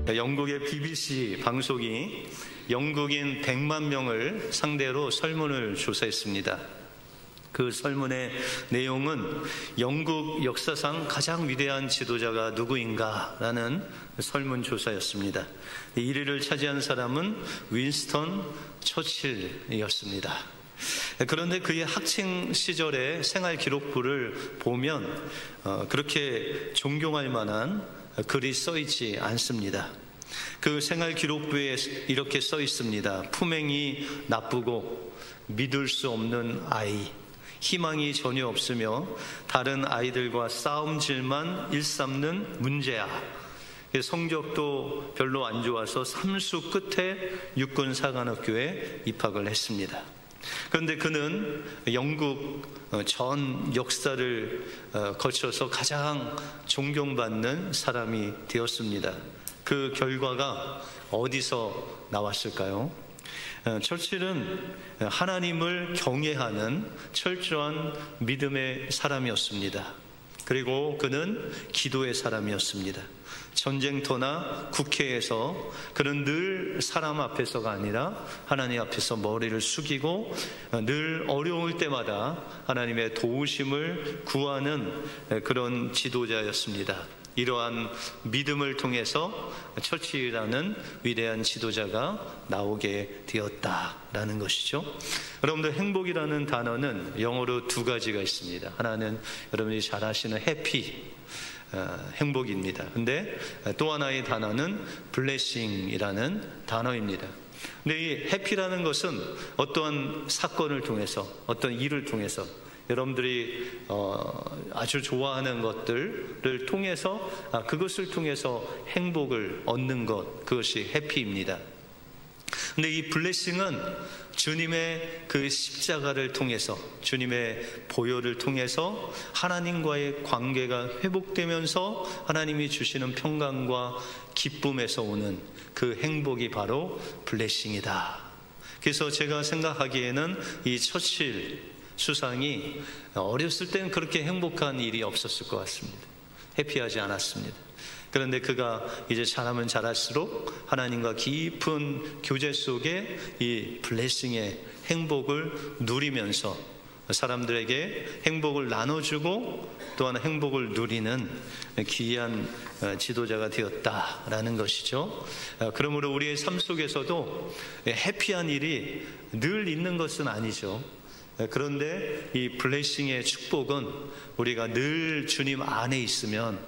영국의 BBC 방송이 영국인 100만 명을 상대로 설문을 조사했습니다. 그 설문의 내용은 영국 역사상 가장 위대한 지도자가 누구인가라는 설문조사였습니다. 1위를 차지한 사람은 윈스턴 처칠이었습니다. 그런데 그의 학창 시절의 생활 기록부를 보면 그렇게 존경할 만한 글이 써 있지 않습니다. 그 생활 기록부에 이렇게 써 있습니다. 품행이 나쁘고 믿을 수 없는 아이, 희망이 전혀 없으며 다른 아이들과 싸움질만 일삼는 문제아. 성적도 별로 안 좋아서 삼수 끝에 육군사관학교에 입학을 했습니다. 그런데 그는 영국 전 역사를 거쳐서 가장 존경받는 사람이 되었습니다. 그 결과가 어디서 나왔을까요? 처칠은 하나님을 경외하는 철저한 믿음의 사람이었습니다. 그리고 그는 기도의 사람이었습니다. 전쟁터나 국회에서 그는 늘 사람 앞에서가 아니라 하나님 앞에서 머리를 숙이고 늘 어려울 때마다 하나님의 도우심을 구하는 그런 지도자였습니다. 이러한 믿음을 통해서 처칠이라는 위대한 지도자가 나오게 되었다라는 것이죠. 여러분들, 행복이라는 단어는 영어로 두 가지가 있습니다. 하나는 여러분이 잘 아시는 해피, 행복입니다. 근데 또 하나의 단어는 블레싱이라는 단어입니다. 근데 이 해피라는 것은 어떠한 사건을 통해서, 어떤 일을 통해서 여러분들이 아주 좋아하는 것들을 통해서 그것을 통해서 행복을 얻는 것, 그것이 해피입니다. 근데 이 블레싱은 주님의 그 십자가를 통해서, 주님의 보혈을 통해서 하나님과의 관계가 회복되면서 하나님이 주시는 평강과 기쁨에서 오는 그 행복이 바로 블레싱이다. 그래서 제가 생각하기에는 이 처칠 수상이 어렸을 때는 그렇게 행복한 일이 없었을 것 같습니다. 해피하지 않았습니다. 그런데 그가 이제 자라면 자랄수록 하나님과 깊은 교제 속에 이 블레싱의 행복을 누리면서 사람들에게 행복을 나눠주고 또한 행복을 누리는 귀한 지도자가 되었다라는 것이죠. 그러므로 우리의 삶 속에서도 해피한 일이 늘 있는 것은 아니죠. 그런데 이 블레싱의 축복은 우리가 늘 주님 안에 있으면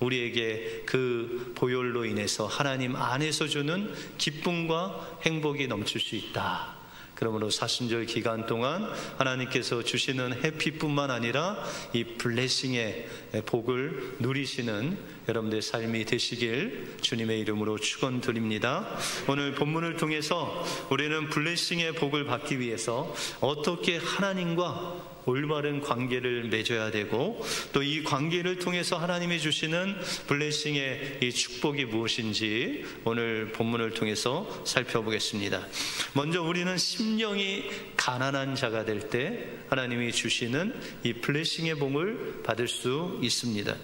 우리에게 그 보혈로 인해서 하나님 안에서 주는 기쁨과 행복이 넘칠 수 있다. 그러므로 사순절 기간 동안 하나님께서 주시는 해피뿐만 아니라 이 블레싱의 복을 누리시는 여러분들의 삶이 되시길 주님의 이름으로 축원드립니다. 오늘 본문을 통해서 우리는 블레싱의 복을 받기 위해서 어떻게 하나님과 올바른 관계를 맺어야 되고 또 이 관계를 통해서 하나님이 주시는 블레싱의 이 축복이 무엇인지 오늘 본문을 통해서 살펴보겠습니다. 먼저 우리는 심령이 가난한 자가 될 때 하나님이 주시는 이 블레싱의 복을 받을 수 있습니다.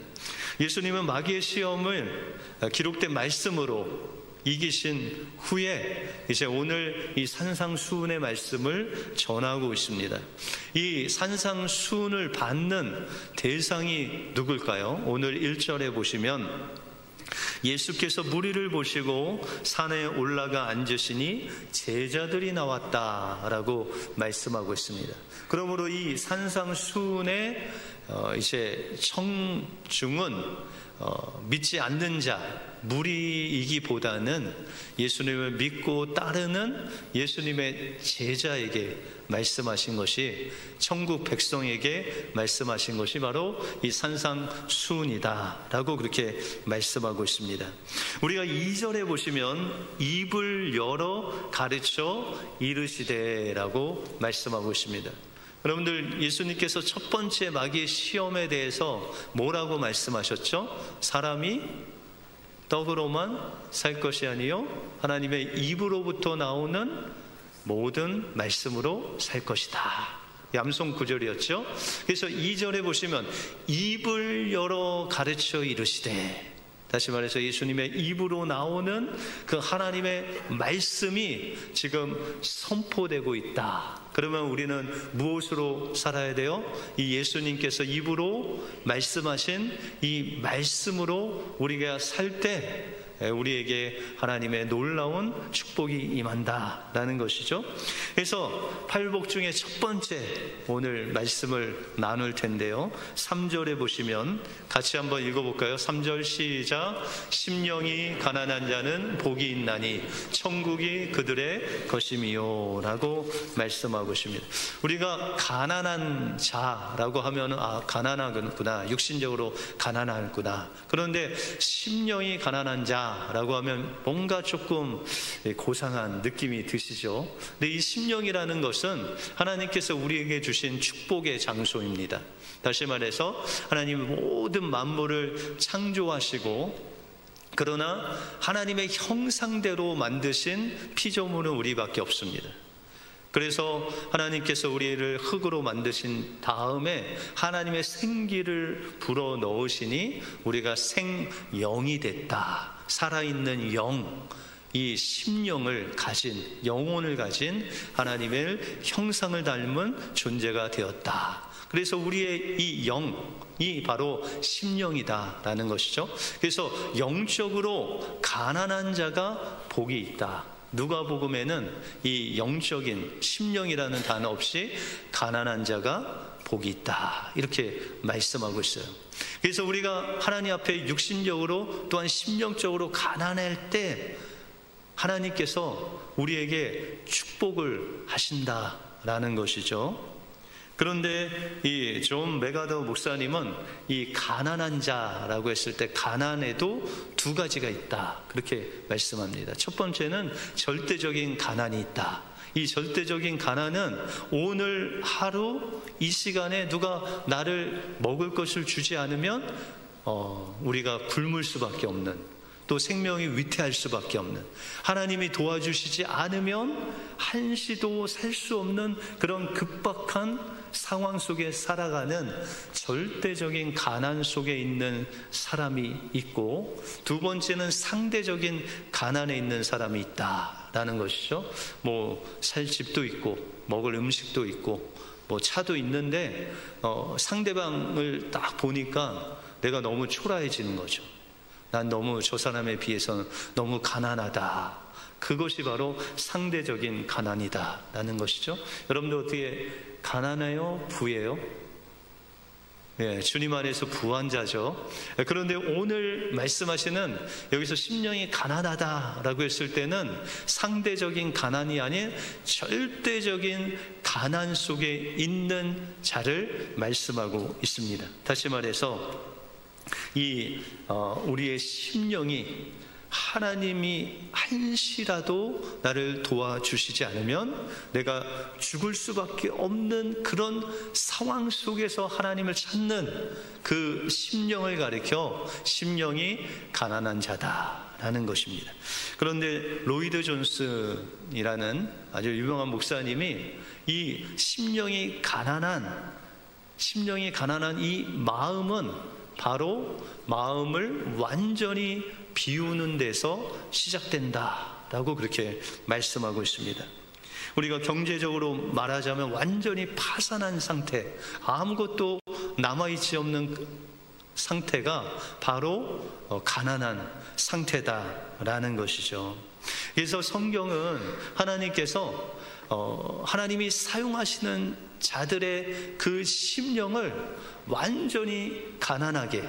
예수님은 마귀의 시험을 기록된 말씀으로 이기신 후에 이제 오늘 이 산상수훈의 말씀을 전하고 있습니다. 이 산상수훈을 받는 대상이 누굴까요? 오늘 1절에 보시면 예수께서 무리를 보시고 산에 올라가 앉으시니 제자들이 나왔다라고 말씀하고 있습니다. 그러므로 이 산상수훈의 이제 청중은 믿지 않는 자, 무리이기보다는 예수님을 믿고 따르는 예수님의 제자에게 말씀하신 것이, 천국 백성에게 말씀하신 것이 바로 이 산상수훈이다 라고 그렇게 말씀하고 있습니다. 우리가 2절에 보시면 입을 열어 가르쳐 이르시되 라고 말씀하고 있습니다. 여러분들, 예수님께서 첫 번째 마귀의 시험에 대해서 뭐라고 말씀하셨죠? 사람이 떡으로만 살 것이 아니요 하나님의 입으로부터 나오는 모든 말씀으로 살 것이다. 암송 구절이었죠. 그래서 2절에 보시면 입을 열어 가르쳐 이르시되, 다시 말해서 예수님의 입으로 나오는 그 하나님의 말씀이 지금 선포되고 있다. 그러면 우리는 무엇으로 살아야 돼요? 이 예수님께서 입으로 말씀하신 이 말씀으로 우리가 살 때 우리에게 하나님의 놀라운 축복이 임한다라는 것이죠. 그래서 팔복 중에 첫 번째 오늘 말씀을 나눌 텐데요. 3절에 보시면 같이 한번 읽어볼까요? 3절 시작. 심령이 가난한 자는 복이 있나니 천국이 그들의 것임이요 라고 말씀하고 있습니다. 우리가 가난한 자라고 하면 가난하구나, 육신적으로 가난하구나. 그런데 심령이 가난한 자 라고 하면 뭔가 조금 고상한 느낌이 드시죠. 근데 이 심령이라는 것은 하나님께서 우리에게 주신 축복의 장소입니다. 다시 말해서 하나님이 모든 만물을 창조하시고 그러나 하나님의 형상대로 만드신 피조물은 우리밖에 없습니다. 그래서 하나님께서 우리를 흙으로 만드신 다음에 하나님의 생기를 불어넣으시니 우리가 생영이 됐다. 살아있는 영, 이 심령을 가진, 영혼을 가진 하나님의 형상을 닮은 존재가 되었다. 그래서 우리의 이 영이 바로 심령이다라는 것이죠. 그래서 영적으로 가난한 자가 복이 있다. 누가복음에는 이 영적인 심령이라는 단어 없이 가난한 자가 복이 있다 이렇게 말씀하고 있어요. 그래서 우리가 하나님 앞에 육신적으로 또한 심령적으로 가난할 때 하나님께서 우리에게 축복을 하신다라는 것이죠. 그런데 이 존 메가더 목사님은 이 가난한 자라고 했을 때 가난에도 두 가지가 있다 그렇게 말씀합니다. 첫 번째는 절대적인 가난이 있다. 이 절대적인 가난은 오늘 하루 이 시간에 누가 나를 먹을 것을 주지 않으면 우리가 굶을 수밖에 없는, 또 생명이 위태할 수밖에 없는, 하나님이 도와주시지 않으면 한시도 살 수 없는 그런 급박한 상황 속에 살아가는 절대적인 가난 속에 있는 사람이 있고, 두 번째는 상대적인 가난에 있는 사람이 있다라는 것이죠. 살 집도 있고 먹을 음식도 있고 차도 있는데 상대방을 딱 보니까 내가 너무 초라해지는 거죠. 난 너무 저 사람에 비해서는 너무 가난하다. 그것이 바로 상대적인 가난이다라는 것이죠. 여러분들 어떻게 가난해요? 부해요? 주님 안에서 부한 자죠. 그런데 오늘 말씀하시는 여기서 심령이 가난하다라고 했을 때는 상대적인 가난이 아닌 절대적인 가난 속에 있는 자를 말씀하고 있습니다. 다시 말해서 우리의 심령이 하나님이 한시라도 나를 도와주시지 않으면 내가 죽을 수밖에 없는 그런 상황 속에서 하나님을 찾는 그 심령을 가리켜 심령이 가난한 자다라는 것입니다. 그런데 로이드 존슨이라는 아주 유명한 목사님이 이 심령이 가난한 이 마음은 바로 마음을 완전히 비우는 데서 시작된다라고 그렇게 말씀하고 있습니다. 우리가 경제적으로 말하자면 완전히 파산한 상태, 아무것도 남아있지 없는 상태가 바로 가난한 상태다라는 것이죠. 그래서 성경은 하나님께서 하나님이 사용하시는 자들의 그 심령을 완전히 가난하게,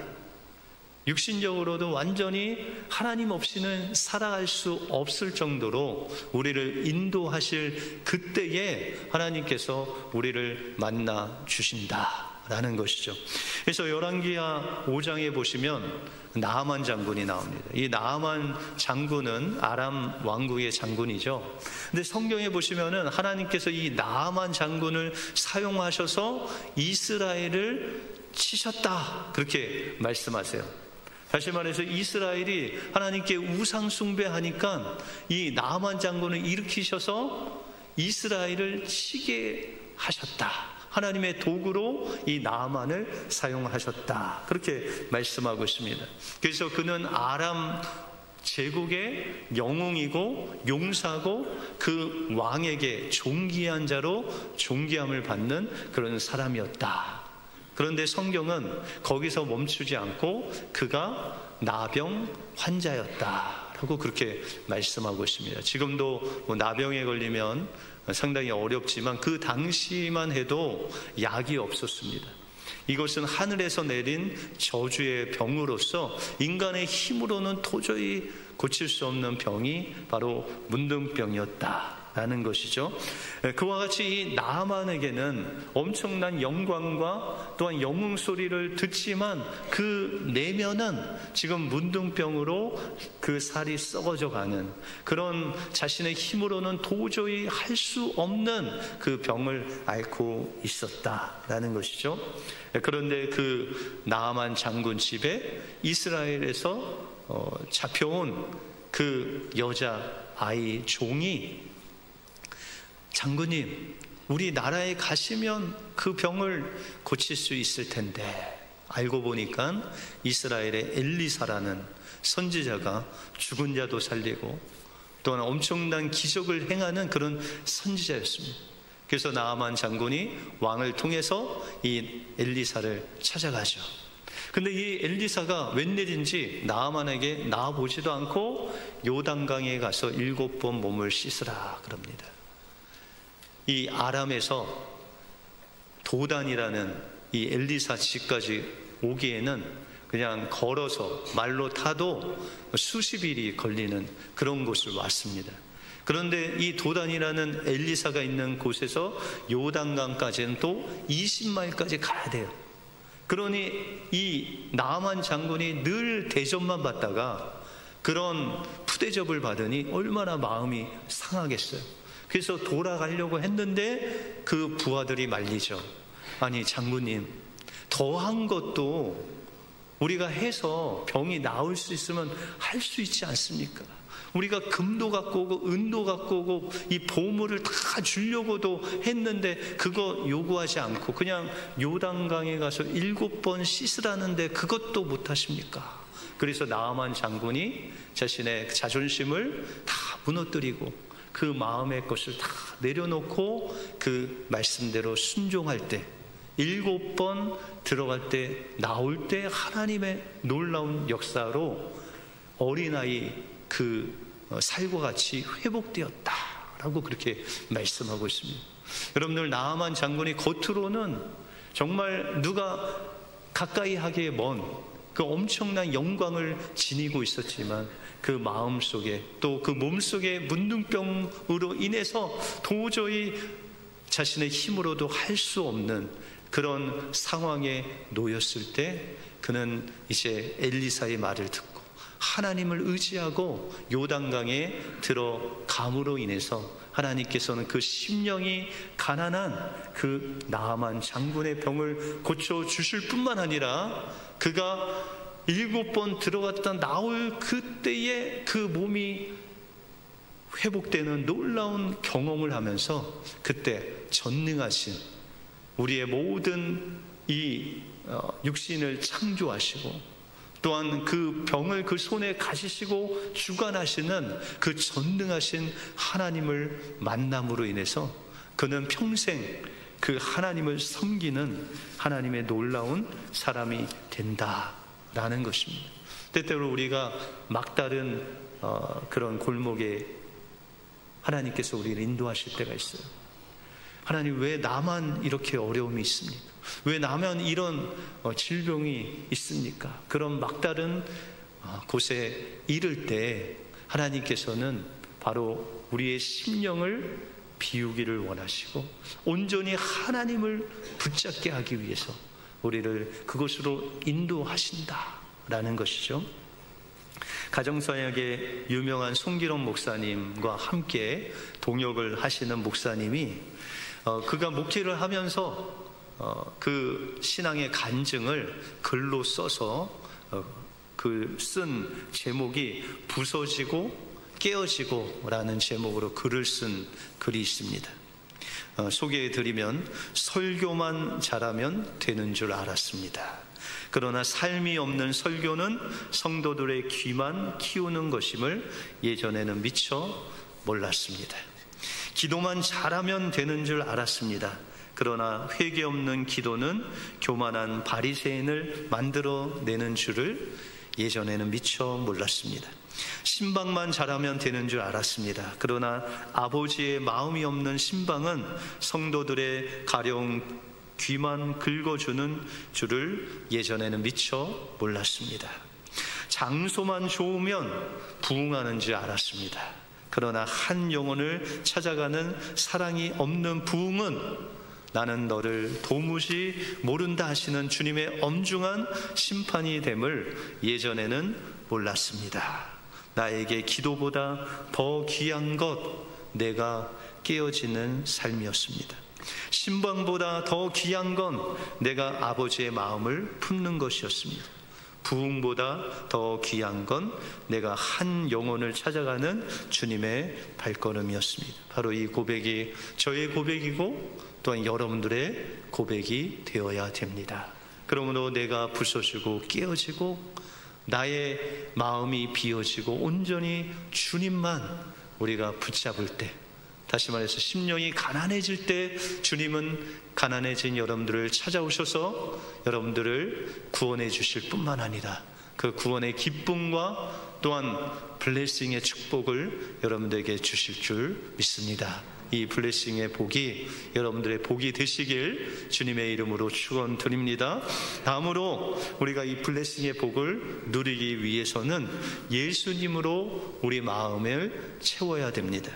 육신적으로도 완전히 하나님 없이는 살아갈 수 없을 정도로 우리를 인도하실 그때에 하나님께서 우리를 만나 주신다라는 것이죠. 그래서 열왕기하 5장에 보시면 나아만 장군이 나옵니다. 이 나아만 장군은 아람 왕국의 장군이죠. 근데 성경에 보시면은 하나님께서 이 나아만 장군을 사용하셔서 이스라엘을 치셨다 그렇게 말씀하세요. 다시 말해서 이스라엘이 하나님께 우상 숭배하니까 이 나아만 장군을 일으키셔서 이스라엘을 치게 하셨다. 하나님의 도구로 이 나아만을 사용하셨다. 그렇게 말씀하고 있습니다. 그래서 그는 아람 제국의 영웅이고 용사고 그 왕에게 존귀한 자로 존귀함을 받는 그런 사람이었다. 그런데 성경은 거기서 멈추지 않고 그가 나병 환자였다라고 그렇게 말씀하고 있습니다. 지금도 나병에 걸리면 상당히 어렵지만 그 당시만 해도 약이 없었습니다. 이것은 하늘에서 내린 저주의 병으로서 인간의 힘으로는 도저히 고칠 수 없는 병이 바로 문둥병이었다라는 것이죠. 그와 같이 이 나아만에게는 엄청난 영광과 또한 영웅 소리를 듣지만 그 내면은 지금 문둥병으로 그 살이 썩어져 가는 그런 자신의 힘으로는 도저히 할 수 없는 그 병을 앓고 있었다라는 것이죠. 그런데 그 나아만 장군 집에 이스라엘에서 잡혀온 그 여자 아이 종이 장군님, 우리 나라에 가시면 그 병을 고칠 수 있을 텐데, 알고 보니까 이스라엘의 엘리사라는 선지자가 죽은 자도 살리고 또한 엄청난 기적을 행하는 그런 선지자였습니다. 그래서 나아만 장군이 왕을 통해서 이 엘리사를 찾아가죠. 근데 이 엘리사가 웬일인지 나아만에게 나와보지도 않고 요단강에 가서 7번 몸을 씻으라 그럽니다. 이 아람에서 도단이라는 이 엘리사 집까지 오기에는 그냥 걸어서 말로 타도 수십 일이 걸리는 그런 곳을 왔습니다. 그런데 이 도단이라는 엘리사가 있는 곳에서 요단강까지는 또 20마일까지 가야 돼요. 그러니 이 나아만 장군이 늘 대접만 받다가 그런 푸대접을 받으니 얼마나 마음이 상하겠어요. 그래서 돌아가려고 했는데 그 부하들이 말리죠. 아니 장군님, 더한 것도 우리가 해서 병이 나을 수 있으면 할 수 있지 않습니까? 우리가 금도 갖고 오고 은도 갖고 오고 이 보물을 다 주려고도 했는데 그거 요구하지 않고 그냥 요단강에 가서 7번 씻으라는데 그것도 못하십니까? 그래서 나아만 장군이 자신의 자존심을 다 무너뜨리고 그 마음의 것을 다 내려놓고 그 말씀대로 순종할 때 7번 들어갈 때 나올 때 하나님의 놀라운 역사로 어린아이 그 살과 같이 회복되었다라고 그렇게 말씀하고 있습니다. 여러분들, 나아만 장군이 겉으로는 정말 누가 가까이 하기에 먼 그 엄청난 영광을 지니고 있었지만 그 마음 속에 또 그 몸 속에 문둥병으로 인해서 도저히 자신의 힘으로도 할 수 없는 그런 상황에 놓였을 때 그는 이제 엘리사의 말을 듣고 하나님을 의지하고 요단강에 들어감으로 인해서 하나님께서는 그 심령이 가난한 그 나아만 장군의 병을 고쳐주실 뿐만 아니라 그가 7번 들어갔다 나올 그때에 그 몸이 회복되는 놀라운 경험을 하면서 그때 전능하신 우리의 모든 이 육신을 창조하시고 또한 그 병을 그 손에 가지시고 주관하시는 그 전능하신 하나님을 만남으로 인해서 그는 평생 그 하나님을 섬기는 하나님의 놀라운 사람이 된다라는 것입니다. 때때로 우리가 막다른 그런 골목에 하나님께서 우리를 인도하실 때가 있어요. 하나님, 왜 나만 이렇게 어려움이 있습니까? 왜 나만 이런 질병이 있습니까? 그런 막다른 곳에 이를 때 하나님께서는 바로 우리의 심령을 비우기를 원하시고 온전히 하나님을 붙잡게 하기 위해서 우리를 그곳으로 인도하신다라는 것이죠. 가정사역의 유명한 송기록 목사님과 함께 동역을 하시는 목사님이 그가 목회를 하면서 그 신앙의 간증을 글로 써서 그 쓴 제목이 부서지고 깨어지고 라는 제목으로 글을 쓴 글이 있습니다. 소개해드리면 설교만 잘하면 되는 줄 알았습니다. 그러나 삶이 없는 설교는 성도들의 귀만 키우는 것임을 예전에는 미처 몰랐습니다. 기도만 잘하면 되는 줄 알았습니다. 그러나 회개 없는 기도는 교만한 바리새인을 만들어내는 줄을 예전에는 미처 몰랐습니다. 신방만 잘하면 되는 줄 알았습니다. 그러나 아버지의 마음이 없는 신방은 성도들의 가려운 귀만 긁어주는 줄을 예전에는 미처 몰랐습니다. 장소만 좋으면 부흥하는 줄 알았습니다. 그러나 한 영혼을 찾아가는 사랑이 없는 부흥은 나는 너를 도무지 모른다 하시는 주님의 엄중한 심판이 됨을 예전에는 몰랐습니다. 나에게 기도보다 더 귀한 것, 내가 깨어지는 삶이었습니다. 신방보다 더 귀한 건 내가 아버지의 마음을 품는 것이었습니다. 부흥보다 더 귀한 건 내가 한 영혼을 찾아가는 주님의 발걸음이었습니다. 바로 이 고백이 저의 고백이고 또한 여러분들의 고백이 되어야 됩니다. 그러므로 내가 부서지고 깨어지고 나의 마음이 비어지고 온전히 주님만 우리가 붙잡을 때, 다시 말해서 심령이 가난해질 때 주님은 가난해진 여러분들을 찾아오셔서 여러분들을 구원해 주실 뿐만 아니라 그 구원의 기쁨과 또한 블레싱의 축복을 여러분들에게 주실 줄 믿습니다. 이 블레싱의 복이 여러분들의 복이 되시길 주님의 이름으로 축원드립니다. 다음으로 우리가 이 블레싱의 복을 누리기 위해서는 예수님으로 우리 마음을 채워야 됩니다.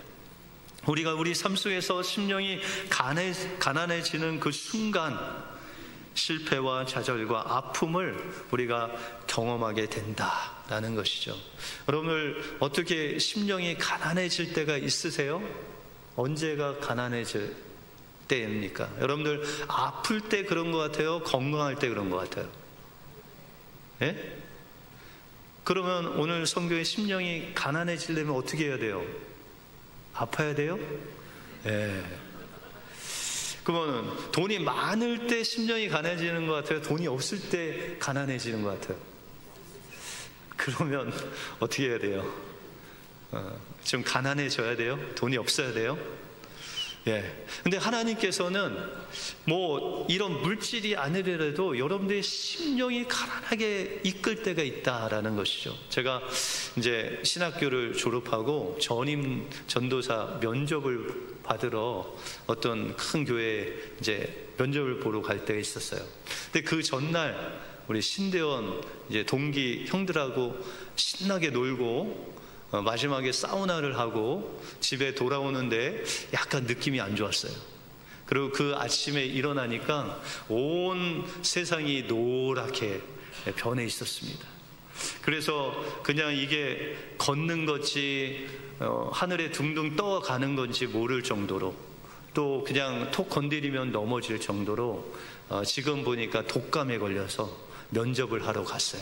우리가 우리 삶 속에서 심령이 가난해지는 그 순간 실패와 좌절과 아픔을 우리가 경험하게 된다라는 것이죠. 여러분들 어떻게 심령이 가난해질 때가 있으세요? 언제가 가난해질 때입니까? 여러분들 아플 때 그런 것 같아요? 건강할 때 그런 것 같아요? 예? 그러면 오늘 성경의 심령이 가난해지려면 어떻게 해야 돼요? 아파야 돼요? 예. 그러면 돈이 많을 때 심령이 가난해지는 것 같아요? 돈이 없을 때 가난해지는 것 같아요? 그러면 어떻게 해야 돼요? 좀 가난해져야 돼요? 돈이 없어야 돼요? 예. 근데 하나님께서는 뭐 이런 물질이 아니더라도 여러분들의 심령이 가난하게 이끌 때가 있다라는 것이죠. 제가 이제 신학교를 졸업하고 전임 전도사 면접을 받으러 어떤 큰 교회에 이제 면접을 보러 갈 때가 있었어요. 근데 그 전날 우리 신대원 이제 동기 형들하고 신나게 놀고 마지막에 사우나를 하고 집에 돌아오는데 약간 느낌이 안 좋았어요. 그리고 그 아침에 일어나니까 온 세상이 노랗게 변해 있었습니다. 그래서 그냥 이게 걷는 건지 하늘에 둥둥 떠가는 건지 모를 정도로, 또 그냥 톡 건드리면 넘어질 정도로 지금 보니까 독감에 걸려서 면접을 하러 갔어요.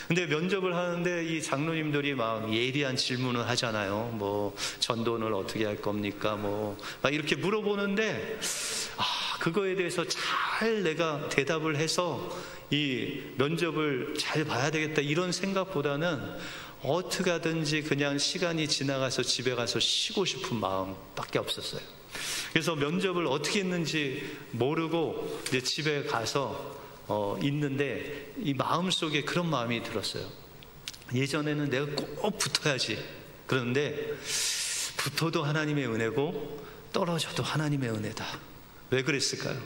근데 면접을 하는데 이 장로님들이 막 예리한 질문을 하잖아요. 뭐 전도는 어떻게 할 겁니까? 뭐 막 이렇게 물어보는데 그거에 대해서 잘 내가 대답을 해서 이 면접을 잘 봐야 되겠다 이런 생각보다는 어떻게 하든지 그냥 시간이 지나가서 집에 가서 쉬고 싶은 마음밖에 없었어요. 그래서 면접을 어떻게 했는지 모르고 이제 집에 가서 있는데 이 마음속에 그런 마음이 들었어요. 예전에는 내가 꼭 붙어야지. 그런데 붙어도 하나님의 은혜고 떨어져도 하나님의 은혜다. 왜 그랬을까요?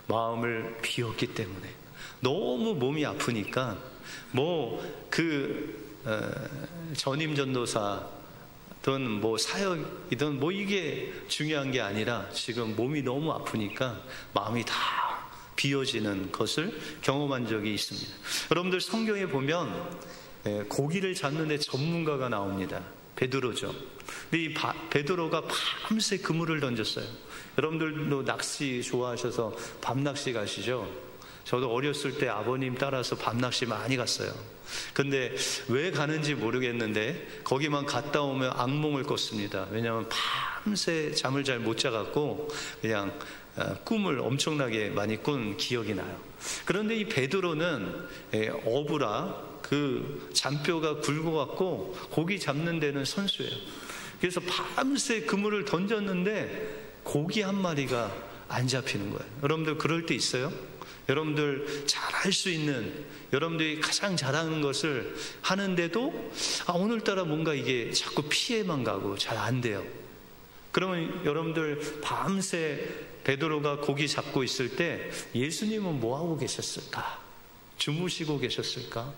마음을 비웠기 때문에. 너무 몸이 아프니까 전임 전도사든 뭐 사역이든 뭐 이게 중요한 게 아니라 지금 몸이 너무 아프니까 마음이 다 비워지는 것을 경험한 적이 있습니다. 여러분들 성경에 보면 고기를 잡는 데 전문가가 나옵니다. 베드로죠. 근데 이 베드로가 밤새 그물을 던졌어요. 여러분들도 낚시 좋아하셔서 밤낚시 가시죠? 저도 어렸을 때 아버님 따라서 밤낚시 많이 갔어요. 근데 왜 가는지 모르겠는데 거기만 갔다 오면 악몽을 꿨습니다. 왜냐하면 밤새 잠을 잘 못 자갖고 그냥 꿈을 엄청나게 많이 꾼 기억이 나요. 그런데 이 베드로는 어부라 그 잔뼈가 굵어갖고 고기 잡는 데는 선수예요. 그래서 밤새 그물을 던졌는데 고기 한 마리가 안 잡히는 거예요. 여러분들 그럴 때 있어요? 여러분들 잘 할 수 있는, 여러분들이 가장 잘하는 것을 하는데도 오늘따라 뭔가 이게 자꾸 피해만 가고 잘 안 돼요. 그러면 여러분들 밤새 베드로가 고기 잡고 있을 때 예수님은 뭐하고 계셨을까? 주무시고 계셨을까?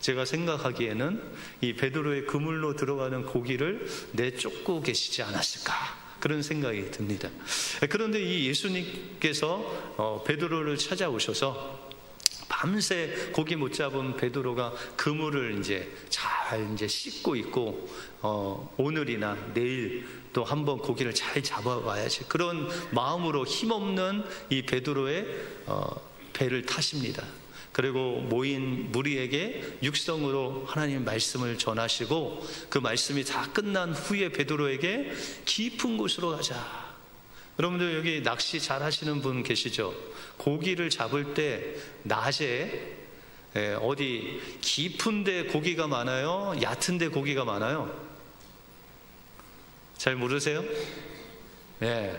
제가 생각하기에는 이 베드로의 그물로 들어가는 고기를 내쫓고 계시지 않았을까? 그런 생각이 듭니다. 그런데 이 예수님께서 베드로를 찾아오셔서 밤새 고기 못 잡은 베드로가 그물을 잘 씻고 있고 오늘이나 내일 또 한번 고기를 잘 잡아와야지, 그런 마음으로 힘없는 이 베드로의 배를 타십니다. 그리고 모인 무리에게 육성으로 하나님의 말씀을 전하시고 그 말씀이 다 끝난 후에 베드로에게 깊은 곳으로 가자. 여러분들 여기 낚시 잘 하시는 분 계시죠? 고기를 잡을 때 낮에 어디 깊은 데 고기가 많아요? 얕은 데 고기가 많아요? 잘 모르세요? 네.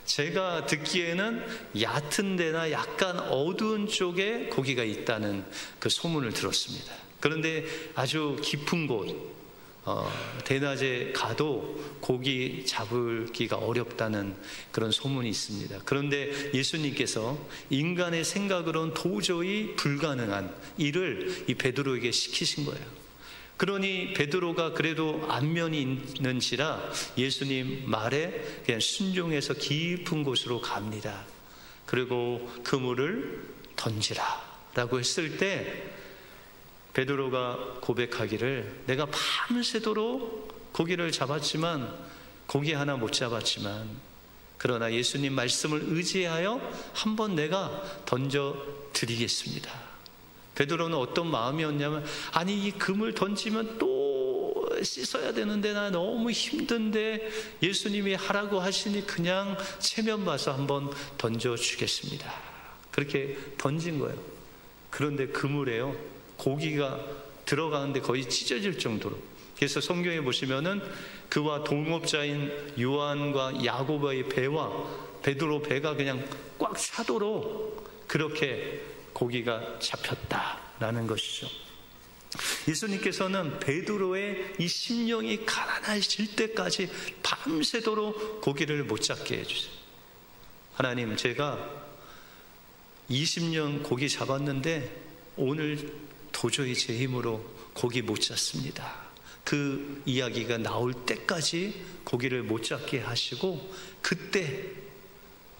제가 듣기에는 얕은 데나 약간 어두운 쪽에 고기가 있다는 그 소문을 들었습니다. 그런데 아주 깊은 곳, 대낮에 가도 고기 잡기가 어렵다는 그런 소문이 있습니다. 그런데 예수님께서 인간의 생각으로는 도저히 불가능한 일을 이 베드로에게 시키신 거예요. 그러니 베드로가 그래도 안면이 있는지라 예수님 말에 그냥 순종해서 깊은 곳으로 갑니다. 그리고 그물을 던지라 라고 했을 때 베드로가 고백하기를, 내가 밤새도록 고기를 잡았지만 고기 하나 못 잡았지만 그러나 예수님 말씀을 의지하여 한번 내가 던져드리겠습니다. 베드로는 어떤 마음이었냐면, 아니 이 금을 던지면 또 씻어야 되는데 나 너무 힘든데 예수님이 하라고 하시니 그냥 체면 봐서 한번 던져주겠습니다. 그렇게 던진 거예요. 그런데 그물에요, 고기가 들어가는데 거의 찢어질 정도로. 그래서 성경에 보시면은 그와 동업자인 요한과 야고보의 배와 베드로 배가 그냥 꽉 차도록 그렇게 고기가 잡혔다라는 것이죠. 예수님께서는 베드로의 이 심령이 가난해질 때까지 밤새도록 고기를 못 잡게 해주세요. 하나님, 제가 20년 고기 잡았는데 오늘 도저히 제 힘으로 고기 못 잡습니다. 그 이야기가 나올 때까지 고기를 못 잡게 하시고, 그때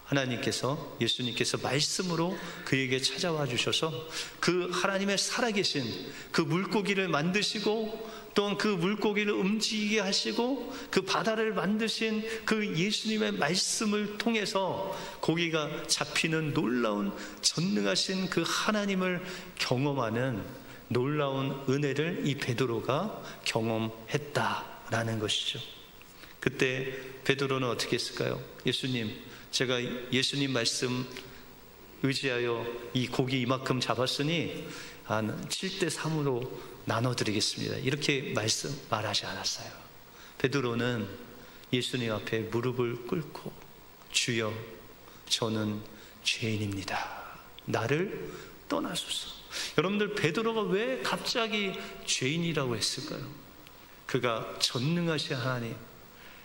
하나님께서, 예수님께서 말씀으로 그에게 찾아와 주셔서 그 하나님의 살아계신 그 물고기를 만드시고 또한 그 물고기를 움직이게 하시고 그 바다를 만드신 그 예수님의 말씀을 통해서 고기가 잡히는 놀라운 전능하신 그 하나님을 경험하는 놀라운 은혜를 이 베드로가 경험했다라는 것이죠. 그때 베드로는 어떻게 했을까요? 예수님, 제가 예수님 말씀 의지하여 이 고기 이만큼 잡았으니 한 7대3으로 나눠드리겠습니다. 이렇게 말하지 않았어요. 베드로는 예수님 앞에 무릎을 꿇고, 주여, 저는 죄인입니다. 나를 떠나소서. 여러분들, 베드로가 왜 갑자기 죄인이라고 했을까요? 그가 전능하신 하나님,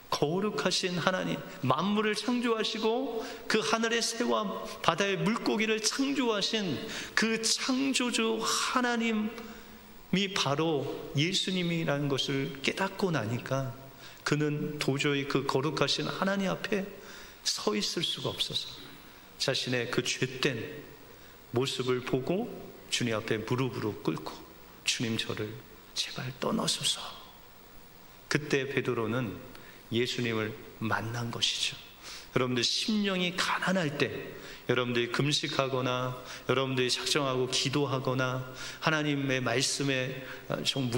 거룩하신 하나님, 만물을 창조하시고 그 하늘의 새와 바다의 물고기를 창조하신 그 창조주 하나님이 바로 예수님이라는 것을 깨닫고 나니까 그는 도저히 그 거룩하신 하나님 앞에 서 있을 수가 없어서 자신의 그 죄된 모습을 보고 주님 앞에 무릎으로 꿇고, 주님, 저를 제발 떠나소서. 그때 베드로는 예수님을 만난 것이죠. 여러분들 심령이 가난할 때, 여러분들이 금식하거나 여러분들이 작정하고 기도하거나 하나님의 말씀에 좀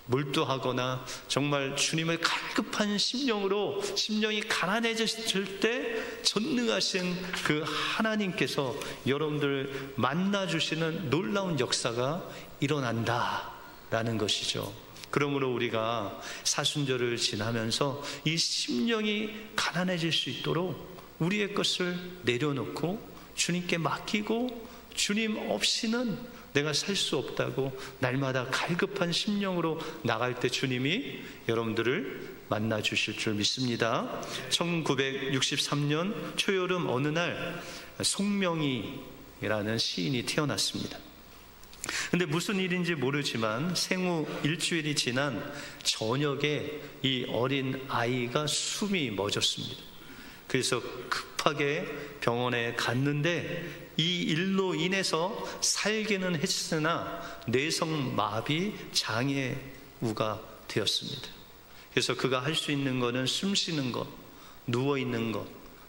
몰두하거나 정말 주님을 갈급한 심령으로 심령이 가난해졌을 때 전능하신 그 하나님께서 여러분들 만나주시는 놀라운 역사가 일어난다라는 것이죠. 그러므로 우리가 사순절을 지나면서 이 심령이 가난해질 수 있도록 우리의 것을 내려놓고 주님께 맡기고 주님 없이는 내가 살 수 없다고 날마다 갈급한 심령으로 나갈 때 주님이 여러분들을 만나 주실 줄 믿습니다. 1963년 초여름 어느 날 송명이라는 시인이 태어났습니다. 근데 무슨 일인지 모르지만 생후 일주일이 지난 저녁에 이 어린 아이가 숨이 멎었습니다. 그래서 급하게 병원에 갔는데 이 일로 인해서 살기는 했으나 뇌성마비 장애우가 되었습니다. 그래서 그가 할 수 있는 것은 숨 쉬는 것, 누워있는 것,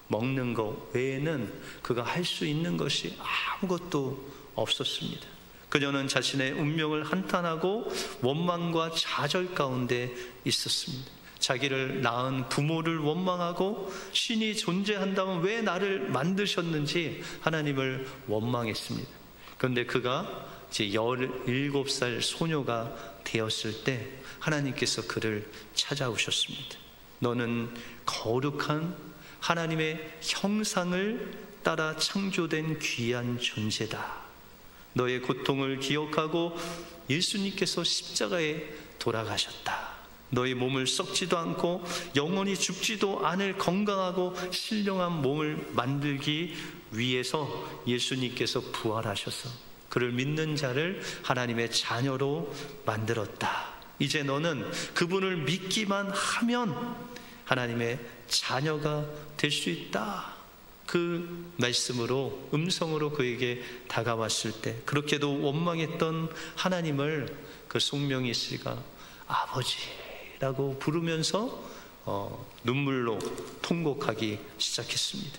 먹는 것 외에는 그가 할 수 있는 것이 아무것도 없었습니다. 그녀는 자신의 운명을 한탄하고 원망과 좌절 가운데 있었습니다. 자기를 낳은 부모를 원망하고 신이 존재한다면 왜 나를 만드셨는지 하나님을 원망했습니다. 그런데 그가 이제 17살 소녀가 되었을 때 하나님께서 그를 찾아오셨습니다. 너는 거룩한 하나님의 형상을 따라 창조된 귀한 존재다. 너의 고통을 기억하고 예수님께서 십자가에 돌아가셨다. 너의 몸을 썩지도 않고 영원히 죽지도 않을 건강하고 신령한 몸을 만들기 위해서 예수님께서 부활하셔서 그를 믿는 자를 하나님의 자녀로 만들었다. 이제 너는 그분을 믿기만 하면 하나님의 자녀가 될 수 있다. 그 말씀으로 음성으로 그에게 다가왔을 때 그렇게도 원망했던 하나님을 그 송명희 씨가 아버지라고 부르면서 눈물로 통곡하기 시작했습니다.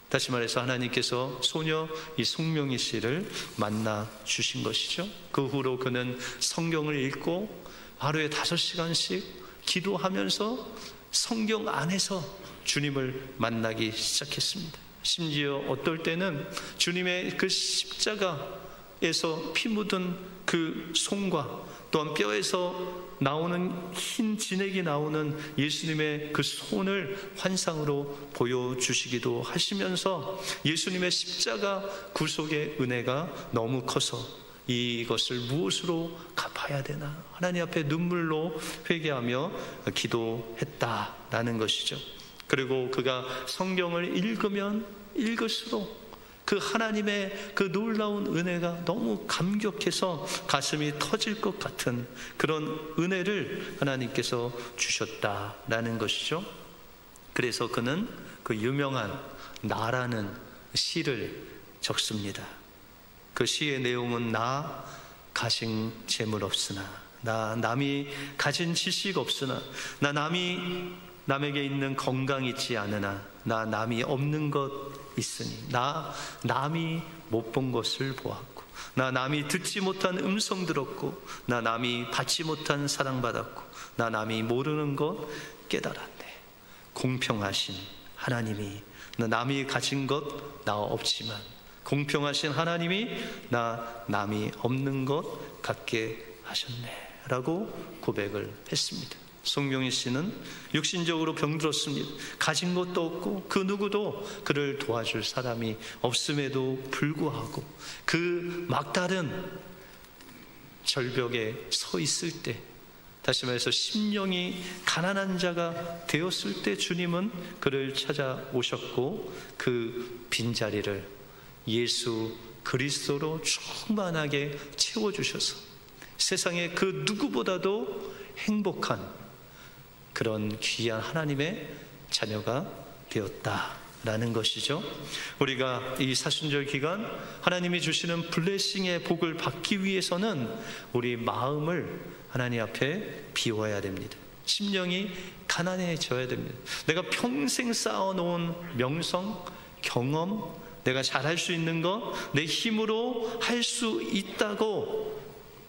다시 말해서 하나님께서 소녀 이 송명희 씨를 만나 주신 것이죠. 그 후로 그는 성경을 읽고 하루에 5시간씩 기도하면서 성경 안에서 주님을 만나기 시작했습니다. 심지어 어떨 때는 주님의 그 십자가에서 피 묻은 그 손과 또한 뼈에서 나오는 흰 진액이 나오는 예수님의 그 손을 환상으로 보여주시기도 하시면서 예수님의 십자가 구속의 은혜가 너무 커서 이것을 무엇으로 갚아야 되나 하나님 앞에 눈물로 회개하며 기도했다라는 것이죠. 그리고 그가 성경을 읽으면 읽을수록 그 하나님의 그 놀라운 은혜가 너무 감격해서 가슴이 터질 것 같은 그런 은혜를 하나님께서 주셨다라는 것이죠. 그래서 그는 그 유명한 나라는 시를 적습니다. 그 시의 내용은 나 가진 재물 없으나, 나 남이 가진 지식 없으나, 나 남에게 있는 건강 있지 않으나, 나 남이 없는 것 있으니, 나 남이 못 본 것을 보았고, 나 남이 듣지 못한 음성 들었고, 나 남이 받지 못한 사랑받았고, 나 남이 모르는 것 깨달았네. 공평하신 하나님이 나 남이 가진 것 나 없지만 공평하신 하나님이 나 남이 없는 것 갖게 하셨네 라고 고백을 했습니다. 송명희 씨는 육신적으로 병들었습니다. 가진 것도 없고 그 누구도 그를 도와줄 사람이 없음에도 불구하고 그 막다른 절벽에 서 있을 때, 다시 말해서 심령이 가난한 자가 되었을 때 주님은 그를 찾아오셨고 그 빈자리를 예수 그리스도로 충만하게 채워주셔서 세상의 그 누구보다도 행복한 그런 귀한 하나님의 자녀가 되었다라는 것이죠. 우리가 이 사순절 기간 하나님이 주시는 블레싱의 복을 받기 위해서는 우리 마음을 하나님 앞에 비워야 됩니다. 심령이 가난해져야 됩니다. 내가 평생 쌓아놓은 명성, 경험, 내가 잘할 수 있는 것, 내 힘으로 할 수 있다고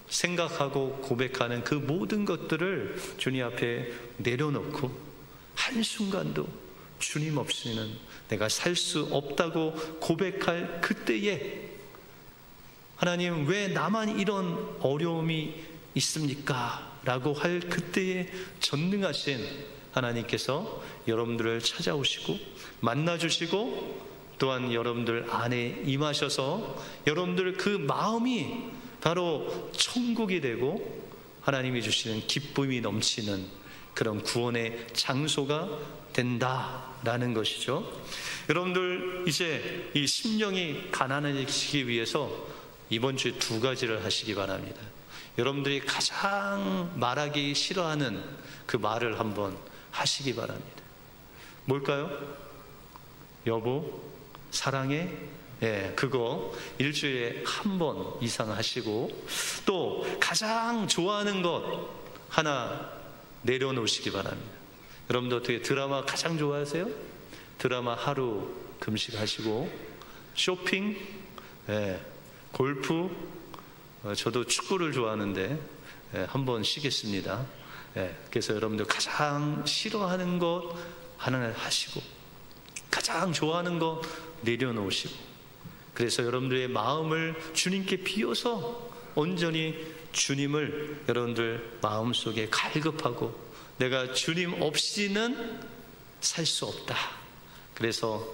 생각하고 고백하는 그 모든 것들을 주님 앞에 내려놓고 한순간도 주님 없이는 내가 살 수 없다고 고백할 그때에 하나님, 왜 나만 이런 어려움이 있습니까? 라고 할 그때에 전능하신 하나님께서 여러분들을 찾아오시고 만나주시고 또한 여러분들 안에 임하셔서 여러분들 그 마음이 바로 천국이 되고 하나님이 주시는 기쁨이 넘치는 그런 구원의 장소가 된다라는 것이죠. 여러분들 이제 이 심령이 가난해지기 위해서 이번 주에 2가지를 하시기 바랍니다. 여러분들이 가장 말하기 싫어하는 그 말을 한번 하시기 바랍니다. 뭘까요? 여보, 사랑해? 예, 그거 일주일에 1번 이상 하시고, 또 가장 좋아하는 것 하나 내려놓으시기 바랍니다. 여러분들 어떻게 드라마 가장 좋아하세요? 드라마 하루 금식하시고, 쇼핑, 예, 골프, 저도 축구를 좋아하는데 한번 쉬겠습니다. 그래서 여러분들 가장 싫어하는 것 하나 하시고 가장 좋아하는 것 내려놓으시고, 그래서 여러분들의 마음을 주님께 비워서 온전히 주님을 여러분들 마음속에 갈급하고 내가 주님 없이는 살 수 없다. 그래서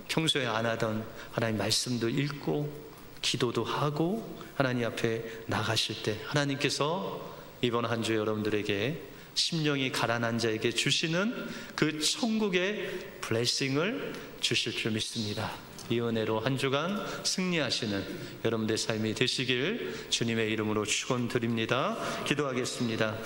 평소에 안 하던 하나님 말씀도 읽고 기도도 하고 하나님 앞에 나가실 때 하나님께서 이번 한 주 여러분들에게 심령이 가난한 자에게 주시는 그 천국의 블레싱을 주실 줄 믿습니다. 이 은혜로 한 주간 승리하시는 여러분들의 삶이 되시길 주님의 이름으로 축원드립니다. 기도하겠습니다.